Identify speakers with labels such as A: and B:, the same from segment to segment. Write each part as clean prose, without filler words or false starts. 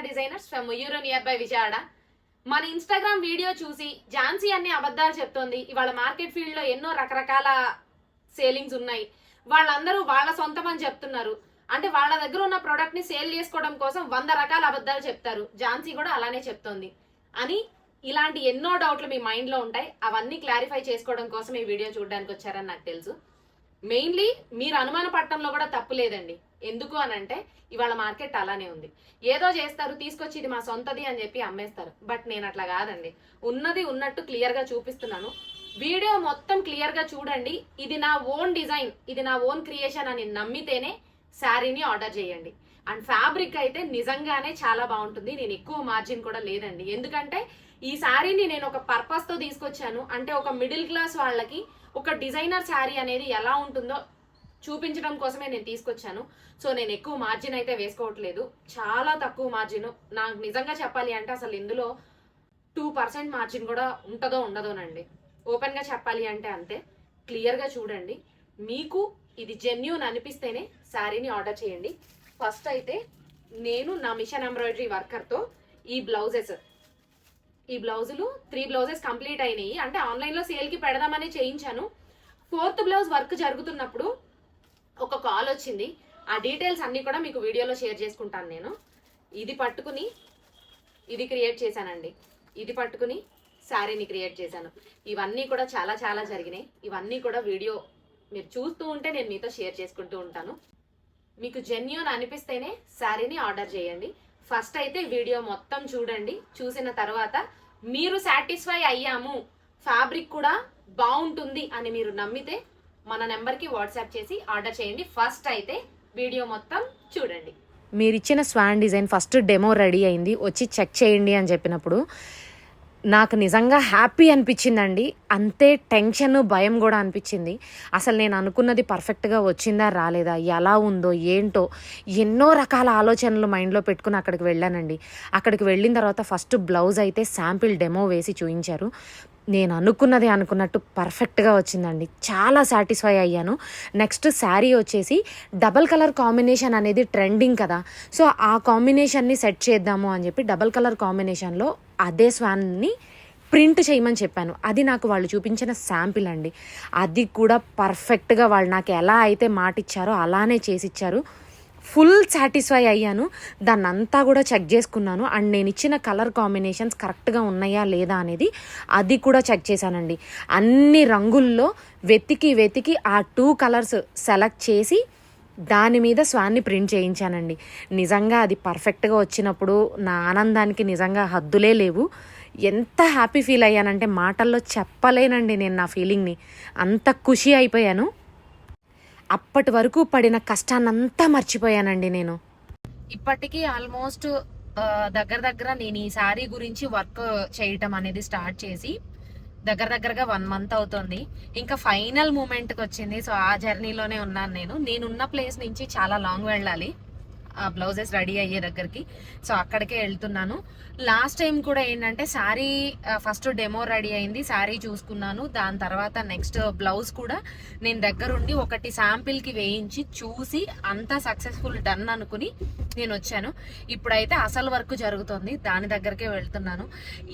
A: Designers from Muyyuru near by Vijayawada. మన Instagram video చూసి ఝాన్సీ అన్ని అబద్ధాలు చెప్తోంది. ఇవాళ మార్కెట్ ఫీల్డ్ లో ఎన్నో రకరకాల సేలింగ్స్ ఉన్నాయి, వాళ్ళందరూ వాళ్ళ సొంతం అని చెప్తున్నారు. అంటే వాళ్ళ దగ్గర ఉన్న ప్రోడక్ట్ ని సేల్ చేసుకోవడం కోసం 100 రకాల అబద్ధాలు చెప్తారు. ఝాన్సీ కూడా అలానే చెప్తోంది అని ఇలాంటి ఎన్నో డౌట్లు మీ మైండ్ లో ఉంటాయి. అవన్నీ క్లారిఫై చేసుకోవడం కోసం ఈ వీడియో చూడడానికి వచ్చారని నాకు తెలుసు. మెయిన్లీ మీరు అనుమాన పట్టడంలో కూడా తప్పు లేదండి. ఎందుకు అనంటే ఇవాళ మార్కెట్ అలానే ఉంది. ఏదో చేస్తారు, తీసుకొచ్చి ఇది మా సొంతది అని చెప్పి అమ్మేస్తారు. బట్ నేను అట్లా కాదండి, ఉన్నది ఉన్నట్టు క్లియర్ గా చూపిస్తున్నాను. వీడియో మొత్తం క్లియర్ గా చూడండి. ఇది నా ఓన్ డిజైన్, ఇది నా ఓన్ క్రియేషన్ అని నమ్మితేనే శారీని ఆర్డర్ చేయండి. అండ్ ఫ్యాబ్రిక్ అయితే నిజంగానే చాలా బాగుంటుంది. నేను ఎక్కువ మార్జిన్ కూడా లేదండి, ఎందుకంటే ఈ శారీని నేను ఒక పర్పస్ తో తీసుకొచ్చాను. అంటే ఒక మిడిల్ క్లాస్ వాళ్ళకి ఒక డిజైనర్ శారీ అనేది ఎలా ఉంటుందో చూపించడం కోసమే నేను తీసుకొచ్చాను. సో నేను ఎక్కువ మార్జిన్ అయితే వేసుకోవట్లేదు, చాలా తక్కువ మార్జిన్. నాకు నిజంగా చెప్పాలి అంటే అసలు ఇందులో 2% మార్జిన్ కూడా ఉంటుందో ఉండదోనండి. ఓపెన్ గా చెప్పాలి అంటే అంతే. క్లియర్ గా చూడండి. మీకు ఇది జెన్యూన్ అనిపిస్తేనే శారీని ఆర్డర్ చేయండి. ఫస్ట్ అయితే నేను నా మిషన్ ఎంబ్రాయిడరీ వర్కర్తో ఈ బ్లౌజులు 3 బ్లౌజెస్ కంప్లీట్ అయినాయి. అంటే ఆన్లైన్లో సేల్కి పెడదామని చేయించాను. 4th బ్లౌజ్ వర్క్ జరుగుతున్నప్పుడు ఒక కాల్ వచ్చింది. ఆ డీటెయిల్స్ అన్నీ కూడా మీకు వీడియోలో షేర్ చేసుకుంటాను. నేను ఇది పట్టుకుని ఇది క్రియేట్ చేశానండి. ఇది పట్టుకుని శారీని క్రియేట్ చేశాను. ఇవన్నీ కూడా చాలా చాలా జరిగినాయి. ఇవన్నీ కూడా వీడియో మీరు చూస్తూ ఉంటే నేను మీతో షేర్ చేసుకుంటూ ఉంటాను. మీకు జెన్యూన్ అనిపిస్తేనే శారీని ఆర్డర్ చేయండి. ఫస్ట్ అయితే వీడియో మొత్తం చూడండి. చూసిన తర్వాత మీరు సాటిస్ఫై అయ్యాము, ఫ్యాబ్రిక్ కూడా బాగుంటుంది అని మీరు నమ్మితే మన నెంబర్కి వాట్సాప్ చేసి ఆర్డర్ చేయండి. ఫస్ట్ అయితే వీడియో మొత్తం చూడండి.
B: మీరు ఇచ్చిన Schwann design first demo ready అయింది, వచ్చి చెక్ చేయండి అని చెప్పినప్పుడు నాకు నిజంగా హ్యాపీ అనిపించిందండి. అంతే టెన్షన్, భయం కూడా అనిపించింది. అసలు నేను అనుకున్నది పర్ఫెక్ట్గా వచ్చిందా రాలేదా, ఎలా ఉందో ఏంటో ఎన్నో రకాల ఆలోచనలు మైండ్లో పెట్టుకుని అక్కడికి వెళ్ళానండి. అక్కడికి వెళ్ళిన తర్వాత ఫస్ట్ బ్లౌజ్ అయితే శాంపిల్ డెమో వేసి చూపించారు. నేను అనుకున్నట్టు పర్ఫెక్ట్గా వచ్చిందండి. చాలా సాటిస్ఫై అయ్యాను. నెక్స్ట్ శారీ వచ్చేసి డబల్ కలర్ కాంబినేషన్ అనేది ట్రెండింగ్ కదా, సో ఆ కాంబినేషన్ని సెట్ చేద్దాము అని చెప్పి డబల్ కలర్ కాంబినేషన్లో అదే స్వాన్ని ప్రింట్ చేయమని చెప్పాను. అది నాకు వాళ్ళు చూపించిన శాంపిల్ అండి. అది కూడా పర్ఫెక్ట్గా వాళ్ళు నాకు ఎలా అయితే మాట ఇచ్చారో అలానే చేసిచ్చారు. ఫుల్ సాటిస్ఫై అయ్యాను. దాన్ని అంతా కూడా చెక్ చేసుకున్నాను. అండ్ నేను ఇచ్చిన కలర్ కాంబినేషన్స్ కరెక్ట్గా ఉన్నాయా లేదా అనేది అది కూడా చెక్ చేశానండి. అన్ని రంగుల్లో వెతికి ఆ 2 కలర్స్ సెలెక్ట్ చేసి దాని మీద స్వాన్ని ప్రింట్ చేయించానండి. నిజంగా అది పర్ఫెక్ట్గా వచ్చినప్పుడు నా ఆనందానికి నిజంగా హద్దులే లేవు. ఎంత హ్యాపీ ఫీల్ అయ్యానంటే మాటల్లో చెప్పలేనండి నేను నా ఫీలింగ్ని. అంత ఖుషి అయిపోయాను. అప్పటి వరకు పడిన కష్టాన్నంతా మర్చిపోయానండి నేను.
A: ఇప్పటికీ ఆల్మోస్ట్ దగ్గర నేను ఈ శారీ గురించి వర్క్ చేయటం అనేది స్టార్ట్ చేసి దగ్గరగా 1 మంత్ అవుతుంది. ఇంకా ఫైనల్ మూమెంట్కి వచ్చింది. సో ఆ జర్నీలోనే ఉన్నాను. నేనున్న ప్లేస్ నుంచి చాలా లాంగ్ వెళ్ళాలి ఆ బ్లౌజెస్ రెడీ అయ్యే దగ్గరికి. సో అక్కడికే వెళ్తున్నాను. లాస్ట్ టైం కూడా ఏంటంటే శారీ ఫస్ట్ డెమో రెడీ అయింది, శారీ చూసుకున్నాను. దాని తర్వాత నెక్స్ట్ బ్లౌజ్ కూడా నేను దగ్గరుండి ఒకటి శాంపిల్కి వేయించి చూసి అంతా సక్సెస్ఫుల్ డన్ అనుకుని నేను వచ్చాను. ఇప్పుడైతే అసలు వర్క్ జరుగుతుంది, దాని దగ్గరకే వెళ్తున్నాను.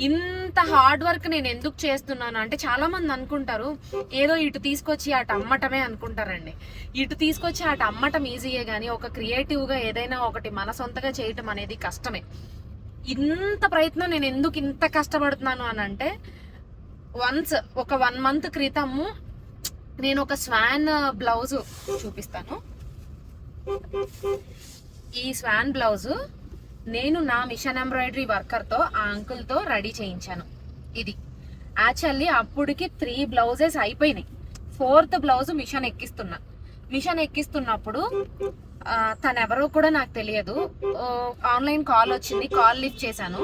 A: ఇంత హార్డ్ వర్క్ నేను ఎందుకు చేస్తున్నాను అంటే చాలా మంది అనుకుంటారు ఏదో ఇటు తీసుకొచ్చి అటు అమ్మటమే అనుకుంటారండి. ఇటు తీసుకొచ్చి అటు అమ్మటం ఈజీయే కానీ ఒక క్రియేటివ్గా ఏదైనా ఒకటి మన సొంతగా చేయటం అనేది కష్టమే. ఇంత ప్రయత్నం నేను ఎందుకు ఇంత కష్టపడుతున్నాను అని అంటే ఒక 1 మంత్ క్రితము నేను ఒక స్వాన్ బ్లౌజ్ చూపిస్తాను. ఈ స్వాన్ బ్లౌజ్ నేను నా మిషన్ ఎంబ్రాయిడరీ వర్కర్తో ఆ అంకుల్తో రెడీ చేయించాను. ఇది యాక్చువల్లీ అప్పటికి 3 బ్లౌజెస్ అయిపోయినాయి. 4th బ్లౌజ్ మిషన్ ఎక్కిస్తున్నప్పుడు తను ఎవరో కూడా నాకు తెలియదు. ఆన్లైన్ కాల్ వచ్చింది, కాల్ లిఫ్ట్ చేశాను.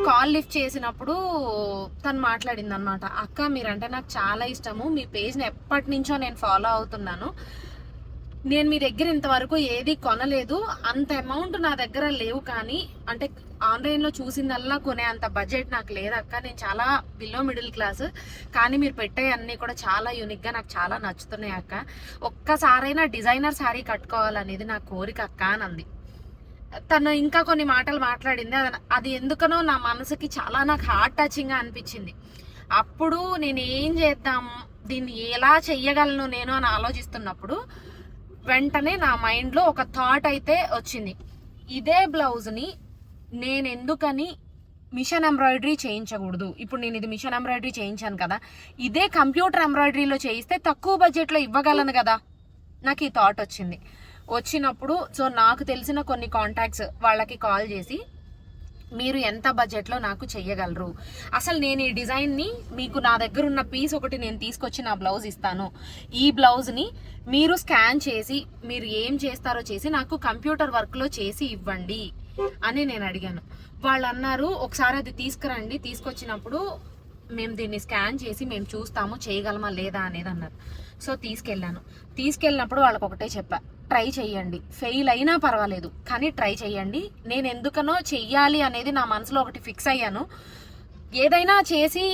A: కాల్ లిఫ్ట్ చేసినప్పుడు తను మాట్లాడింది అనమాట. అక్క మీరంటే నాకు చాలా ఇష్టము, మీ పేజ్ని ఎప్పటి నుంచో నేను ఫాలో అవుతున్నాను. నేను మీ దగ్గర ఇంతవరకు ఏది కొనలేదు, అంత అమౌంట్ నా దగ్గర లేవు, కానీ అంటే ఆన్లైన్లో చూసిందల్లా కొనే అంత బడ్జెట్ నాకు లేదక్క. నేను చాలా బిలో మిడిల్ క్లాస్, కానీ మీరు పెట్టే అన్నీ కూడా చాలా యూనిక్గా నాకు చాలా నచ్చుతున్నాయి అక్క. ఒక్కసారైనా డిజైనర్ శారీ కట్టుకోవాలనేది నా కోరిక అక్క అని అంది. తను ఇంకా కొన్ని మాటలు మాట్లాడింది. అది ఎందుకనో నా మనసుకి చాలా నాకు హార్ట్ టచింగ్గా అనిపించింది. అప్పుడు నేను ఏం చేద్దాం, దీన్ని ఎలా చెయ్యగలను నేను అని ఆలోచిస్తున్నప్పుడు వెంటనే నా మైండ్లో ఒక థాట్ అయితే వచ్చింది. ఇదే బ్లౌజ్ని నేను ఎందుకని మిషన్ ఎంబ్రాయిడరీ చేయించకూడదు? ఇప్పుడు నేను ఇది మిషన్ ఎంబ్రాయిడరీ చేయించాను కదా, ఇదే కంప్యూటర్ ఎంబ్రాయిడరీలో చేయిస్తే తక్కువ బడ్జెట్లో ఇవ్వగలను కదా. నాకు ఈ థాట్ వచ్చినప్పుడు సో నాకు తెలిసిన కొన్ని కాంటాక్ట్స్ వాళ్ళకి కాల్ చేసి, మీరు ఎంత బడ్జెట్లో నాకు చెయ్యగలరు, అసలు నేను ఈ డిజైన్ని మీకు నా దగ్గర ఉన్న పీస్ ఒకటి నేను తీసుకొచ్చి నా బ్లౌజ్ ఇస్తాను, ఈ బ్లౌజ్ని మీరు స్కాన్ చేసి మీరు ఏం చేస్తారో చేసి నాకు కంప్యూటర్ వర్క్లో చేసి ఇవ్వండి అని నేను అడిగాను. వాళ్ళు అన్నారు, ఒకసారి అది తీసుకురండి, తీసుకొచ్చినప్పుడు మేము దీన్ని స్కాన్ చేసి మేము చూస్తాము చేయగలమా లేదా అనేది అన్నారు. సో తీసుకెళ్ళినప్పుడు వాళ్ళకి ఒకటే చెప్పా, ట్రై చెయ్యండి, ఫెయిల్ అయినా పర్వాలేదు కానీ ట్రై చెయ్యండి. నేను ఎందుకనో చెయ్యాలి అనేది నా మనసులో ఒకటి ఫిక్స్ అయ్యాను. ఏదైనా చేసి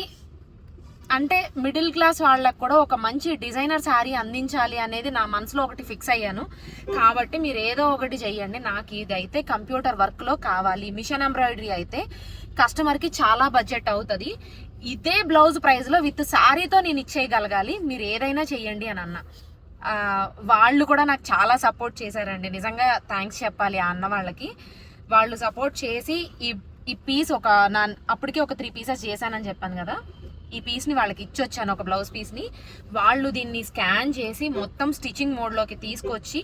A: అంటే మిడిల్ క్లాస్ వాళ్ళకు కూడా ఒక మంచి డిజైనర్ శారీ అందించాలి అనేది నా మనసులో ఒకటి ఫిక్స్ అయ్యాను. కాబట్టి మీరు ఏదో ఒకటి చెయ్యండి, నాకు ఇది అయితే కంప్యూటర్ వర్క్లో కావాలి. మిషన్ ఎంబ్రాయిడరీ అయితే కస్టమర్కి చాలా బడ్జెట్ అవుతుంది, ఇదే బ్లౌజ్ ప్రైస్లో విత్ శారీతో నేను ఇచ్చేయగలగాలి, మీరు ఏదైనా చెయ్యండి అని అన్న. వాళ్ళు కూడా నాకు చాలా సపోర్ట్ చేశారండి, నిజంగా థ్యాంక్స్ చెప్పాలి ఆ అన్న వాళ్ళకి. వాళ్ళు సపోర్ట్ చేసి ఈ పీస్ అప్పటికే ఒక 3 పీసెస్ చేశానని చెప్పాను కదా, ఈ పీస్ని వాళ్ళకి ఇచ్చొచ్చాను, ఒక బ్లౌజ్ పీస్ని. వాళ్ళు దీన్ని స్కాన్ చేసి మొత్తం స్టిచ్చింగ్ మోడ్లోకి తీసుకొచ్చి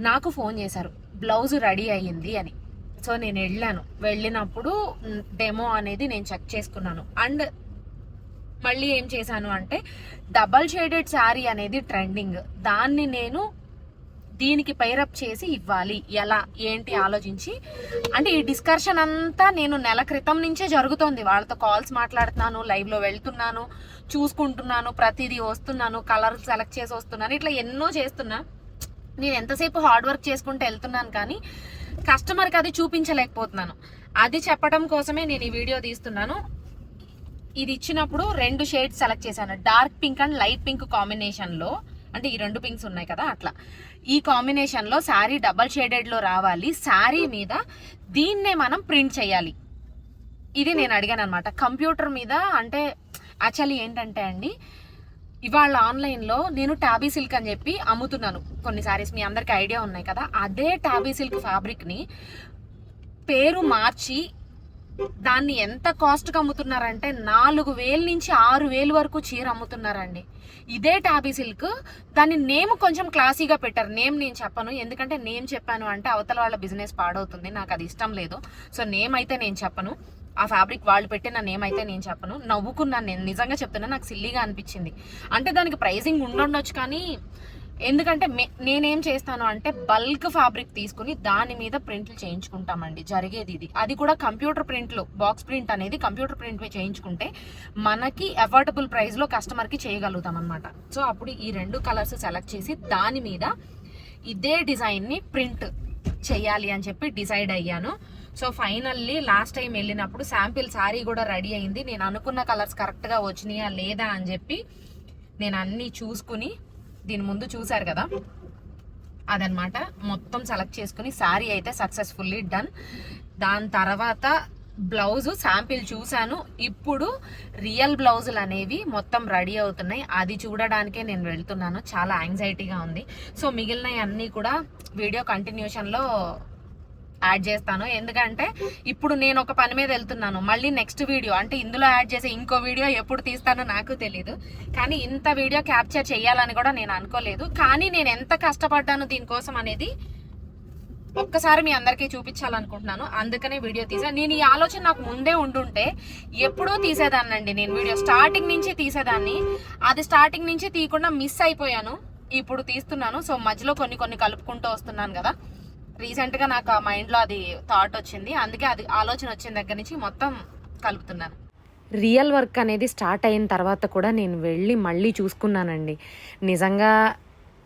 A: నాకు ఫోన్ చేశారు, బ్లౌజ్ రెడీ అయ్యింది అని. సో నేను వెళ్ళినప్పుడు డెమో అనేది నేను చెక్ చేసుకున్నాను. అండ్ మళ్ళీ ఏం చేశాను అంటే, డబల్ షేడెడ్ శారీ అనేది ట్రెండింగ్, దాన్ని నేను దీనికి పైరప్ చేసి ఇవ్వాలి, ఎలా ఏంటి ఆలోచించి. అంటే ఈ డిస్కషన్ అంతా నేను నెల క్రితం నుంచే జరుగుతోంది. వాళ్ళతో కాల్స్ మాట్లాడుతున్నాను, లైవ్లో వెళ్తున్నాను, చూసుకుంటున్నాను, ప్రతిదీ వస్తున్నాను, కలర్ సెలెక్ట్ చేసి వస్తున్నాను, ఇట్లా ఎన్నో చేస్తున్నా. నేను ఎంతసేపు హార్డ్ వర్క్ చేసుకుంటూ వెళ్తున్నాను కానీ కస్టమర్కి అది చూపించలేకపోతున్నాను. అది చెప్పడం కోసమే నేను ఈ వీడియో తీస్తున్నాను. ఇది ఇచ్చినప్పుడు 2 షేడ్స్ సెలెక్ట్ చేశాను, dark pink and light pink కాంబినేషన్లో. అంటే ఈ 2 పింక్స్ ఉన్నాయి కదా, అట్లా ఈ కాంబినేషన్లో శారీ డబల్ షేడెడ్లో రావాలి, శారీ మీద దీన్నే మనం ప్రింట్ చేయాలి. ఇది నేను అడిగాను అనమాట కంప్యూటర్ మీద. అంటే యాక్చువల్లీ ఏంటంటే అండి, ఇవాళ ఆన్లైన్లో నేను టాబీ సిల్క్ అని చెప్పి అమ్ముతున్నాను కొన్ని శారీస్, మీ అందరికి ఐడియా ఉన్నాయి కదా. అదే టాబీ సిల్క్ ఫ్యాబ్రిక్ని పేరు మార్చి దాన్ని ఎంత కాస్ట్కి అమ్ముతున్నారంటే 4,000 నుంచి 6,000 వరకు చీర అమ్ముతున్నారండి. ఇదే టాబీ సిల్క్, దాని నేమ్ కొంచెం క్లాసీగా పెట్టారు. నేమ్ నేను చెప్పను, ఎందుకంటే నేమ్ చెప్పాను అంటే అవతల వాళ్ళ బిజినెస్ పాడవుతుంది, నాకు అది ఇష్టం లేదు. సో నేమ్ అయితే నేను చెప్పను, ఆ ఫ్యాబ్రిక్ వాళ్ళు పెట్టిన నేమ్ అయితే నేను చెప్పను. నవ్వుకున్నాను, నేను నిజంగా చెప్తున్నా, నాకు సిల్లీగా అనిపించింది. అంటే దానికి ప్రైసింగ్ ఉండొచ్చు కానీ, ఎందుకంటే నేనేం చేస్తాను అంటే బల్క్ ఫ్యాబ్రిక్ తీసుకుని దాని మీద ప్రింట్లు చేయించుకుంటామండి, జరిగేది ఇది. అది కూడా కంప్యూటర్ ప్రింట్లు, బాక్స్ ప్రింట్ అనేది కంప్యూటర్ ప్రింట్ చేయించుకుంటే మనకి అఫోర్డబుల్ ప్రైస్లో కస్టమర్కి చేయగలుగుతాం అనమాట. సో అప్పుడు ఈ 2 కలర్స్ సెలెక్ట్ చేసి దాని మీద ఇదే డిజైన్ని ప్రింట్ చేయాలి అని చెప్పి డిసైడ్ అయ్యాను. సో ఫైనల్లీ లాస్ట్ టైం వెళ్ళినప్పుడు శాంపిల్ శారీ కూడా రెడీ అయింది. నేను అనుకున్న కలర్స్ కరెక్ట్గా వచ్చినాయా లేదా అని చెప్పి నేను అన్నీ చూసుకుని, దీని ముందు చూసారు కదా అదనమాట, మొత్తం సెలెక్ట్ చేసుకుని శారీ అయితే సక్సెస్ఫుల్లీ డన్. దాని తర్వాత బ్లౌజ్ శాంపిల్ చూశాను, ఇప్పుడు రియల్ బ్లౌజులు అనేవి మొత్తం రెడీ అవుతున్నాయి, అది చూడడానికే నేను వెళ్తున్నాను. చాలా యాంగ్జైటీగా ఉంది. సో మిగిలినవి అన్నీ కూడా వీడియో కంటిన్యూషన్లో యాడ్ చేస్తాను, ఎందుకంటే ఇప్పుడు నేను ఒక పని మీద వెళ్తున్నాను. మళ్ళీ నెక్స్ట్ వీడియో అంటే ఇందులో యాడ్ చేసే ఇంకో వీడియో ఎప్పుడు తీస్తానో నాకు తెలీదు, కానీ ఇంత వీడియో క్యాప్చర్ చేయాలని కూడా నేను అనుకోలేదు. కానీ నేను ఎంత కష్టపడ్డాను దీనికోసం అనేది ఒక్కసారి మీ అందరికీ చూపించాలనుకుంటున్నాను, అందుకనే వీడియో తీసా. నేను ఈ ఆలోచన నాకు ముందే ఉండుంటే ఎప్పుడో తీసేదాన్నండి, నేను వీడియో స్టార్టింగ్ నుంచి తీసేదాన్ని. అది స్టార్టింగ్ నుంచి తీయకుండా మిస్ అయిపోయాను, ఇప్పుడు తీస్తున్నాను. సో మధ్యలో కొన్ని కలుపుకుంటూ వస్తున్నాను కదా. రీసెంట్గా నాకు ఆ మైండ్లో అది థాట్ వచ్చింది, అందుకే అది ఆలోచన వచ్చిన దగ్గర నుంచి మొత్తం కలుపుతున్నాను.
B: రియల్ వర్క్ అనేది స్టార్ట్ అయిన తర్వాత కూడా నేను వెళ్ళి మళ్ళీ చూసుకున్నానండి. నిజంగా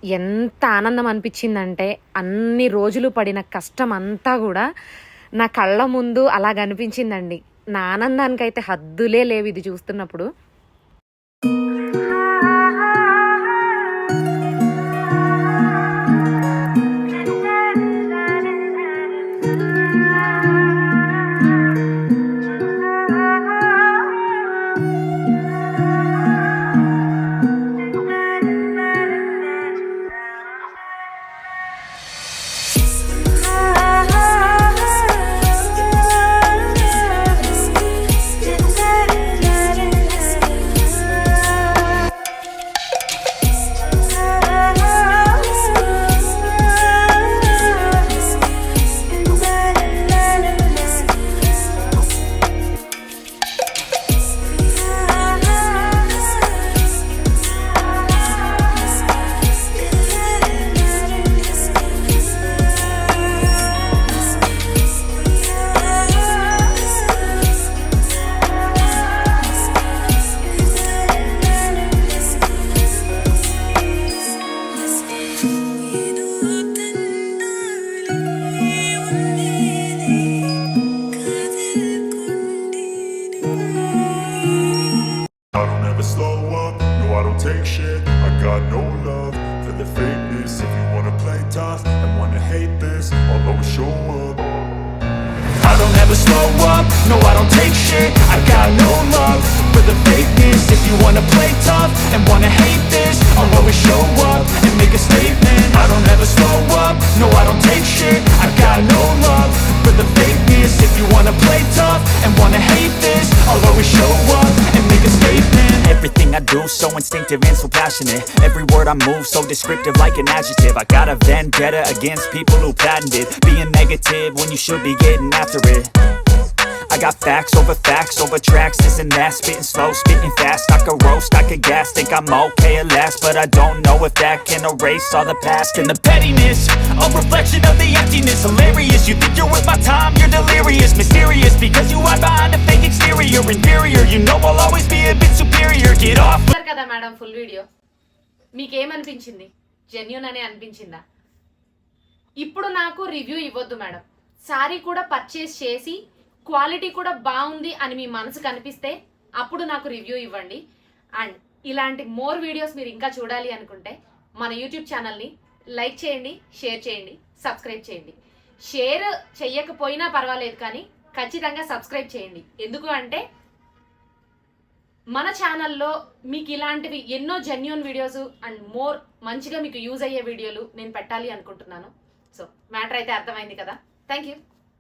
B: ఎంత ఆనందం అనిపించిందంటే, అన్ని రోజులు పడిన కష్టం అంతా కూడా నా కళ్ళ ముందు అలా కనిపించిందండి. నా ఆనందానికైతే హద్దులే లేవు ఇది చూస్తున్నప్పుడు.
C: never slow up, no I don't take shit. I got no love for the fakeness. If you wanna play tough and wanna hate this, I'll always show up. I don't ever slow up, no I don't take shit. I got no love for the fakeness. If you wanna play tough and wanna hate this, I'll always show up and make a statement. I don't ever slow up, no I don't take shit. I got no love for the fakeness. If you wanna play tough and wanna hate this, I'll always show up and make a statement.
D: Everything I do so instinctive and so passionate. Every word I move so descriptive like an adjective. I got a vendetta against people who patented being negative when you should be getting after it. I got facts over tracks, this and that. Spitting slow, spitting fast. I could roast, I could gas. Think I'm okay at last, but I don't know if that can erase all the past. And the pettiness, a reflection of the emptiness. Hilarious, you think you're worth my time, you're delirious. Mysterious, because you hide behind a fake exterior. Inferior, you know I'll always be a bit superior. Get off.
A: చూసారు కదా madam full video, మీకేమనిపించింది? Genuine అనే అనిపించిందా? ఇప్పుడు నాకు review ఇవ్వద్దు madam. Sorry కూడా purchase చేసి quality కూడా బాగుంది అని మీ మనసుకు అనిపిస్తే అప్పుడు నాకు రివ్యూ ఇవ్వండి. అండ్ ఇలాంటి మోర్ వీడియోస్ మీరు ఇంకా చూడాలి అనుకుంటే మన యూట్యూబ్ ఛానల్ని లైక్ చేయండి, షేర్ చేయండి, సబ్స్క్రైబ్ చేయండి. షేర్ చెయ్యకపోయినా పర్వాలేదు కానీ ఖచ్చితంగా సబ్స్క్రైబ్ చేయండి. ఎందుకు అంటే మన ఛానల్లో మీకు ఇలాంటివి ఎన్నో జెన్యూన్ వీడియోస్ అండ్ మోర్ మంచిగా మీకు యూజ్ అయ్యే వీడియోలు నేను పెట్టాలి అనుకుంటున్నాను. సో మ్యాటర్ అయితే అర్థమైంది కదా. Thank you.